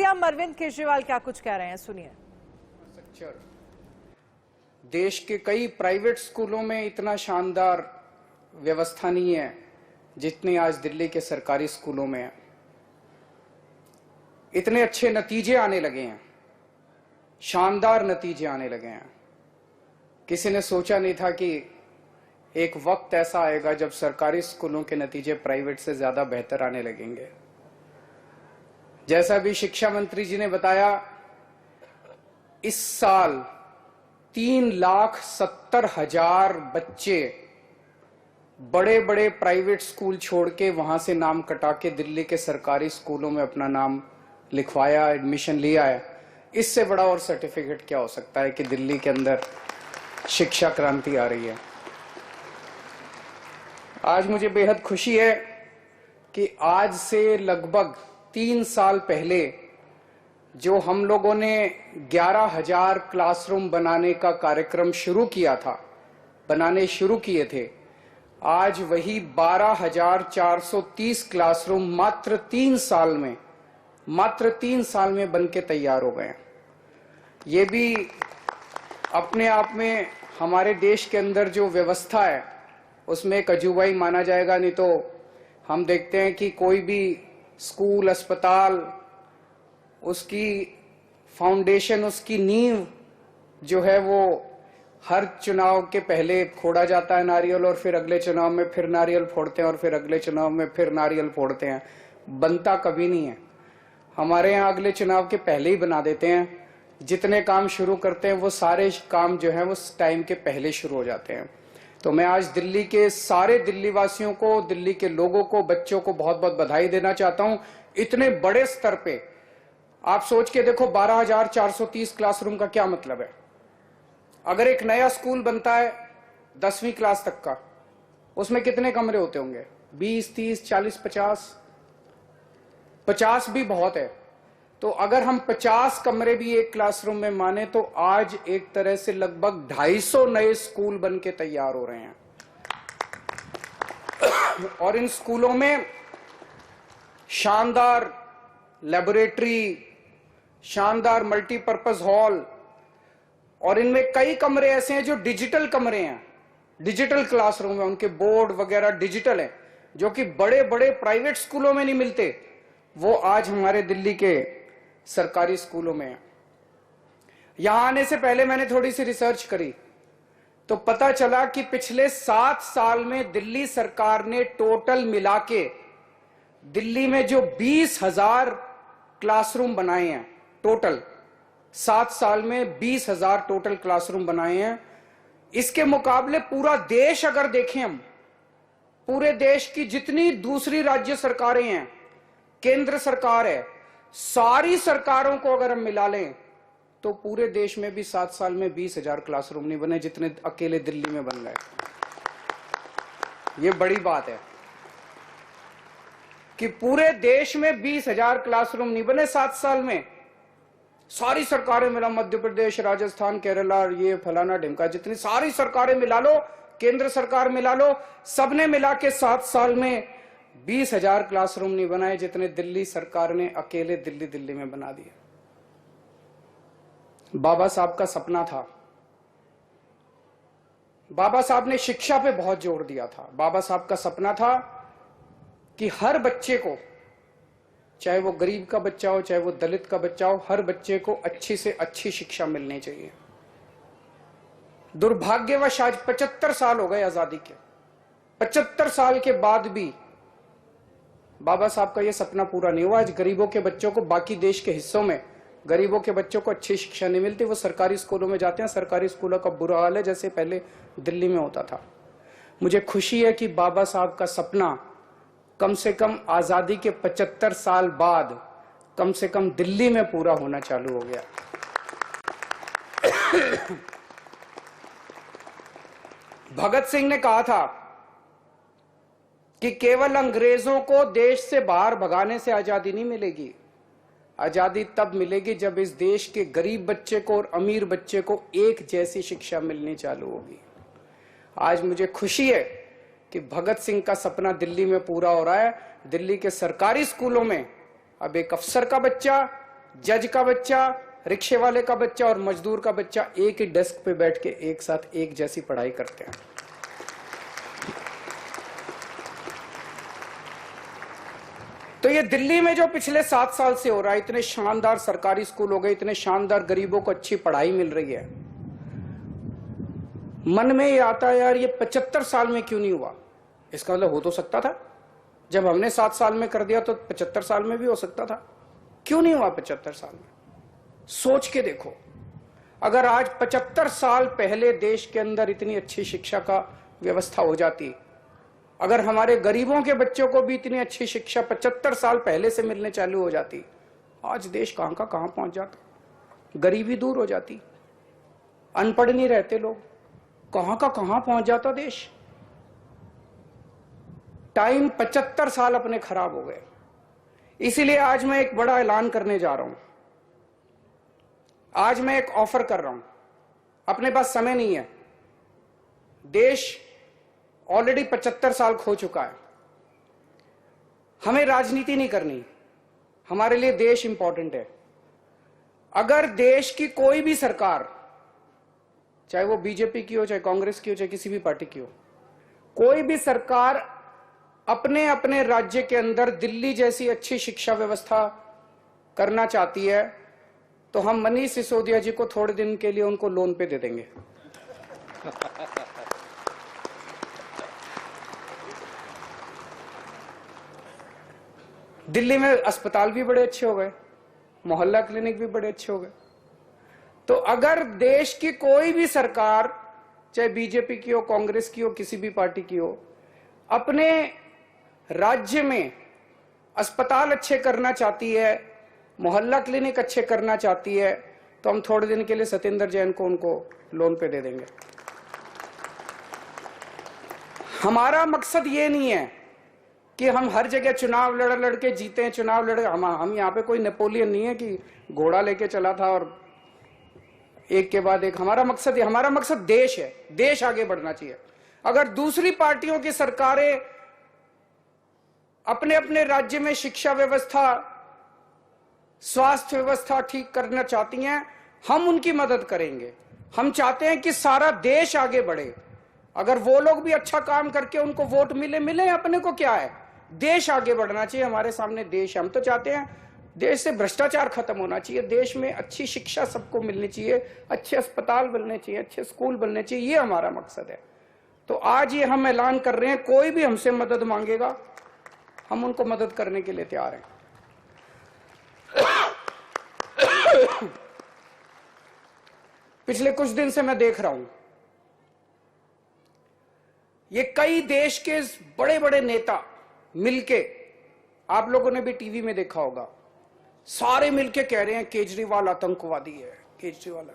CM Arvind Kejriwal क्या कुछ कह रहे हैं, सुनिए। देश के कई प्राइवेट स्कूलों में इतना शानदार व्यवस्था नहीं है जितनी आज दिल्ली के सरकारी स्कूलों में है। इतने अच्छे नतीजे आने लगे हैं, शानदार नतीजे आने लगे हैं। किसी ने सोचा नहीं था कि एक वक्त ऐसा आएगा जब सरकारी स्कूलों के नतीजे प्राइवेट से ज्यादा बेहतर आने लगेंगे। जैसा भी शिक्षा मंत्री जी ने बताया, इस साल 3,70,000 बच्चे बड़े बड़े प्राइवेट स्कूल छोड़ के वहां से नाम कटा के दिल्ली के सरकारी स्कूलों में अपना नाम लिखवाया, एडमिशन लिया है। इससे बड़ा और सर्टिफिकेट क्या हो सकता है कि दिल्ली के अंदर शिक्षा क्रांति आ रही है। आज मुझे बेहद खुशी है कि आज से लगभग 3 साल पहले जो हम लोगों ने 11,000 क्लासरूम बनाने का कार्यक्रम शुरू किया था, बनाने शुरू किए थे, आज वही 12,430 क्लासरूम मात्र 3 साल में बन के तैयार हो गए हैं। ये भी अपने आप में हमारे देश के अंदर जो व्यवस्था है उसमें एक अजूबा ही माना जाएगा। नहीं तो हम देखते हैं कि कोई भी स्कूल, अस्पताल, उसकी फाउंडेशन, उसकी नींव जो है वो हर चुनाव के पहले फोड़ा जाता है नारियल, और फिर अगले चुनाव में फिर नारियल फोड़ते हैं, और फिर अगले चुनाव में फिर नारियल फोड़ते हैं। बनता कभी नहीं है। हमारे यहाँ अगले चुनाव के पहले ही बना देते हैं। जितने काम शुरू करते हैं वो सारे काम जो है वो टाइम के पहले शुरू हो जाते हैं। तो मैं आज दिल्ली के सारे दिल्ली वासियों को, दिल्ली के लोगों को, बच्चों को बहुत बहुत बधाई देना चाहता हूं। इतने बड़े स्तर पे आप सोच के देखो, 12,430 क्लासरूम का क्या मतलब है। अगर एक नया स्कूल बनता है 10वीं क्लास तक का, उसमें कितने कमरे होते होंगे? 20, 30, 40, 50। 50 भी बहुत है। तो अगर हम 50 कमरे भी एक क्लासरूम में माने तो आज एक तरह से लगभग 250 नए स्कूल बन के तैयार हो रहे हैं। और इन स्कूलों में शानदार लेबोरेटरी, शानदार मल्टीपर्पज हॉल, और इनमें कई कमरे ऐसे हैं जो डिजिटल कमरे हैं, डिजिटल क्लासरूम है, उनके बोर्ड वगैरह डिजिटल हैं, जो कि बड़े बड़े प्राइवेट स्कूलों में नहीं मिलते। वो आज हमारे दिल्ली के सरकारी स्कूलों में है। यहां आने से पहले मैंने थोड़ी सी रिसर्च करी तो पता चला कि पिछले 7 साल में दिल्ली सरकार ने टोटल मिला के दिल्ली में जो 20,000 क्लासरूम बनाए हैं, टोटल 7 साल में 20,000 टोटल क्लासरूम बनाए हैं। इसके मुकाबले पूरा देश अगर देखें हम, पूरे देश की जितनी दूसरी राज्य सरकारें हैं, केंद्र सरकार है, सारी सरकारों को अगर हम मिला लें तो पूरे देश में भी 7 साल में 20,000 क्लासरूम नहीं बने जितने अकेले दिल्ली में बन गए। ये बड़ी बात है कि पूरे देश में 20,000 क्लासरूम नहीं बने 7 साल में। सारी सरकारें मिला, मध्य प्रदेश, राजस्थान, केरला, ये फलाना ढिमका, जितनी सारी सरकारें मिला लो, केंद्र सरकार मिला लो, सबने मिला के 7 साल में 20,000 क्लासरूम नहीं बनाए जितने दिल्ली सरकार ने अकेले दिल्ली में बना दिए। बाबा साहब का सपना था। बाबा साहब ने शिक्षा पे बहुत जोर दिया था। बाबा साहब का सपना था कि हर बच्चे को, चाहे वो गरीब का बच्चा हो, चाहे वो दलित का बच्चा हो, हर बच्चे को अच्छी से अच्छी शिक्षा मिलनी चाहिए। दुर्भाग्यवश आज 75 साल हो गए आजादी के, 75 साल के बाद भी बाबा साहब का यह सपना पूरा नहीं हुआ। आज गरीबों के बच्चों को, बाकी देश के हिस्सों में गरीबों के बच्चों को अच्छी शिक्षा नहीं मिलती। वो सरकारी स्कूलों में जाते हैं, सरकारी स्कूलों का बुरा हाल है जैसे पहले दिल्ली में होता था। मुझे खुशी है कि बाबा साहब का सपना कम से कम आजादी के 75 साल बाद कम से कम दिल्ली में पूरा होना चालू हो गया। भगत सिंह ने कहा था कि केवल अंग्रेजों को देश से बाहर भगाने से आजादी नहीं मिलेगी। आजादी तब मिलेगी जब इस देश के गरीब बच्चे को और अमीर बच्चे को एक जैसी शिक्षा मिलनी चालू होगी। आज मुझे खुशी है कि भगत सिंह का सपना दिल्ली में पूरा हो रहा है। दिल्ली के सरकारी स्कूलों में अब एक अफसर का बच्चा, जज का बच्चा, रिक्शे वाले का बच्चा और मजदूर का बच्चा एक ही डेस्क पे बैठ के एक साथ एक जैसी पढ़ाई करते हैं। तो ये दिल्ली में जो पिछले 7 साल से हो रहा है, इतने शानदार सरकारी स्कूल हो गए, इतने शानदार गरीबों को अच्छी पढ़ाई मिल रही है, मन में ये आता है यार ये 75 साल में क्यों नहीं हुआ। इसका मतलब हो तो सकता था, जब हमने 7 साल में कर दिया तो 75 साल में भी हो सकता था। क्यों नहीं हुआ 75 साल में? सोच के देखो, अगर आज 75 साल पहले देश के अंदर इतनी अच्छी शिक्षा का व्यवस्था हो जाती, अगर हमारे गरीबों के बच्चों को भी इतनी अच्छी शिक्षा 75 साल पहले से मिलने चालू हो जाती, आज देश कहां का कहां पहुंच जाता। गरीबी दूर हो जाती, अनपढ़ नहीं रहते लोग, कहां का कहां पहुंच जाता देश। टाइम 75 साल अपने खराब हो गए। इसीलिए आज मैं एक बड़ा ऐलान करने जा रहा हूं। आज मैं एक ऑफर कर रहा हूं, अपने पास समय नहीं है, देश ऑलरेडी 75 साल खो चुका है, हमें राजनीति नहीं करनी, हमारे लिए देश इंपॉर्टेंट है। अगर देश की कोई भी सरकार, चाहे वो बीजेपी की हो, चाहे कांग्रेस की हो, चाहे किसी भी पार्टी की हो, कोई भी सरकार अपने अपने राज्य के अंदर दिल्ली जैसी अच्छी शिक्षा व्यवस्था करना चाहती है, तो हम मनीष सिसोदिया जी को थोड़े दिन के लिए उनको लोन पे दे देंगे। दिल्ली में अस्पताल भी बड़े अच्छे हो गए, मोहल्ला क्लिनिक भी बड़े अच्छे हो गए। तो अगर देश की कोई भी सरकार, चाहे बीजेपी की हो, कांग्रेस की हो, किसी भी पार्टी की हो, अपने राज्य में अस्पताल अच्छे करना चाहती है, मोहल्ला क्लिनिक अच्छे करना चाहती है, तो हम थोड़े दिन के लिए सत्येंद्र जैन को उनको लोन पे दे देंगे। हमारा मकसद ये नहीं है कि हम हर जगह चुनाव लड़ के जीते हैं, चुनाव लड़, हम यहाँ पे कोई नेपोलियन नहीं है कि घोड़ा लेके चला था और एक के बाद एक। हमारा मकसद देश है, देश आगे बढ़ना चाहिए। अगर दूसरी पार्टियों की सरकारें अपने अपने राज्य में शिक्षा व्यवस्था, स्वास्थ्य व्यवस्था ठीक करना चाहती हैं, हम उनकी मदद करेंगे। हम चाहते हैं कि सारा देश आगे बढ़े। अगर वो लोग भी अच्छा काम करके उनको वोट मिले, अपने को क्या है, देश आगे बढ़ना चाहिए। हमारे सामने देश है, हम तो चाहते हैं देश से भ्रष्टाचार खत्म होना चाहिए, देश में अच्छी शिक्षा सबको मिलनी चाहिए, अच्छे अस्पताल बनने चाहिए, अच्छे स्कूल बनने चाहिए, ये हमारा मकसद है। तो आज ये हम ऐलान कर रहे हैं, कोई भी हमसे मदद मांगेगा, हम उनको मदद करने के लिए तैयार हैं। पिछले कुछ दिन से मैं देख रहा हूं, ये कई देश के बड़े बड़े नेता मिलके, आप लोगों ने भी टीवी में देखा होगा, सारे मिलके कह रहे हैं केजरीवाल आतंकवादी है, केजरीवाल।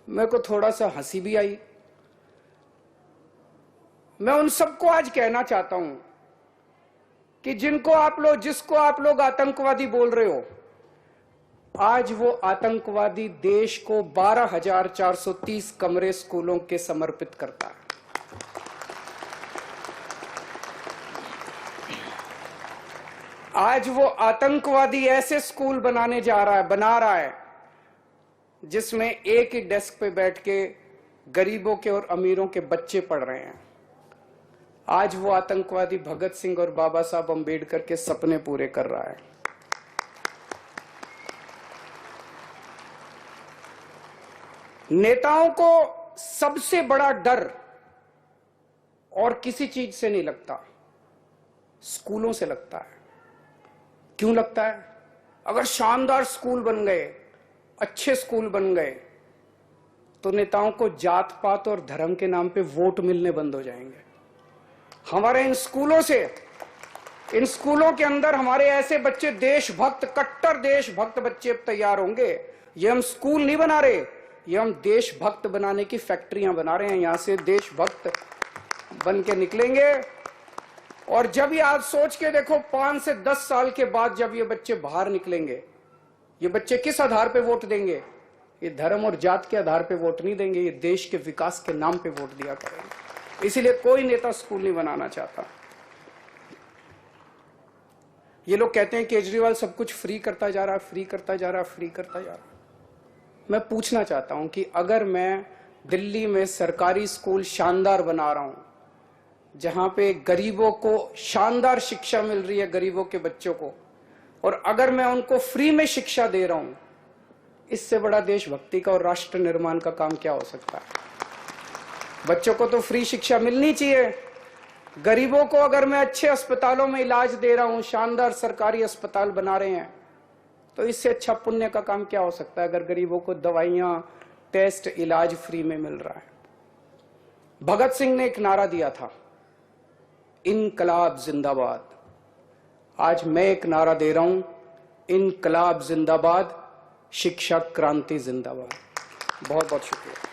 मेरे को थोड़ा सा हंसी भी आई। मैं उन सबको आज कहना चाहता हूं कि जिसको आप लोग आतंकवादी बोल रहे हो, आज वो आतंकवादी देश को 12,430 कमरे स्कूलों के समर्पित करता है। आज वो आतंकवादी ऐसे स्कूल बना रहा है जिसमें एक ही डेस्क पे बैठ के गरीबों के और अमीरों के बच्चे पढ़ रहे हैं। आज वो आतंकवादी भगत सिंह और बाबा साहब अंबेडकर के सपने पूरे कर रहा है। नेताओं को सबसे बड़ा डर और किसी चीज से नहीं लगता, स्कूलों से लगता है। क्यों लगता है? अगर शानदार स्कूल बन गए, अच्छे स्कूल बन गए, तो नेताओं को जात पात और धर्म के नाम पे वोट मिलने बंद हो जाएंगे। हमारे इन स्कूलों के अंदर हमारे ऐसे बच्चे, देशभक्त, कट्टर देशभक्त बच्चे अब तैयार होंगे। ये हम स्कूल नहीं बना रहे, ये हम देशभक्त बनाने की फैक्ट्रियां बना रहे हैं। यहां से देशभक्त बन के निकलेंगे। और जब ये आप सोच के देखो, 5 से 10 साल के बाद जब ये बच्चे बाहर निकलेंगे, ये बच्चे किस आधार पे वोट देंगे? ये धर्म और जात के आधार पे वोट नहीं देंगे, ये देश के विकास के नाम पे वोट दिया करेंगे। इसीलिए कोई नेता स्कूल नहीं बनाना चाहता। ये लोग कहते हैं केजरीवाल सब कुछ फ्री करता जा रहा है, फ्री करता जा रहा है, फ्री करता जा रहा है। मैं पूछना चाहता हूं कि अगर मैं दिल्ली में सरकारी स्कूल शानदार बना रहा हूं, जहां पे गरीबों को शानदार शिक्षा मिल रही है, गरीबों के बच्चों को, और अगर मैं उनको फ्री में शिक्षा दे रहा हूं, इससे बड़ा देशभक्ति का और राष्ट्र निर्माण का काम क्या हो सकता है। बच्चों को तो फ्री शिक्षा मिलनी चाहिए। गरीबों को अगर मैं अच्छे अस्पतालों में इलाज दे रहा हूं, शानदार सरकारी अस्पताल बना रहे हैं, तो इससे अच्छा पुण्य का काम क्या हो सकता है अगर गरीबों को दवाइयां, टेस्ट, इलाज फ्री में मिल रहा है। भगत सिंह ने एक नारा दिया था, इनकलाब जिंदाबाद। आज मैं एक नारा दे रहा हूं, इनकलाब जिंदाबाद, शिक्षा क्रांति जिंदाबाद। बहुत बहुत शुक्रिया।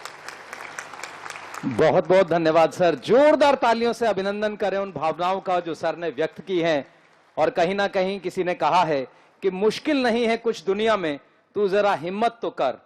बहुत बहुत धन्यवाद सर। जोरदार तालियों से अभिनंदन करें उन भावनाओं का जो सर ने व्यक्त की हैं। और कहीं ना कहीं किसी ने कहा है कि मुश्किल नहीं है कुछ दुनिया में, तू जरा हिम्मत तो कर।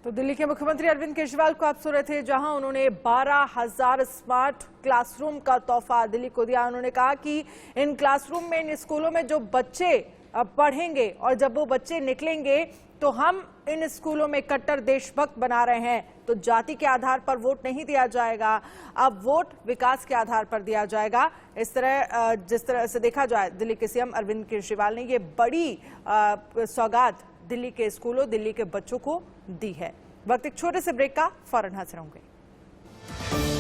तो दिल्ली के मुख्यमंत्री अरविंद केजरीवाल को आप सुन रहे थे, जहां उन्होंने 12,000 स्मार्ट क्लासरूम का तोहफा दिल्ली को दिया। उन्होंने कहा कि इन क्लासरूम में, इन स्कूलों में जो बच्चे पढ़ेंगे और जब वो बच्चे निकलेंगे तो हम इन स्कूलों में कट्टर देशभक्त बना रहे हैं। तो जाति के आधार पर वोट नहीं दिया जाएगा, अब वोट विकास के आधार पर दिया जाएगा। इस तरह जिस तरह से देखा जाए, दिल्ली के सीएम अरविंद केजरीवाल ने ये बड़ी सौगात दिल्ली के स्कूलों, दिल्ली के बच्चों को दी है। वक्त एक छोटे से ब्रेक का, फौरन हाजिर होंगे।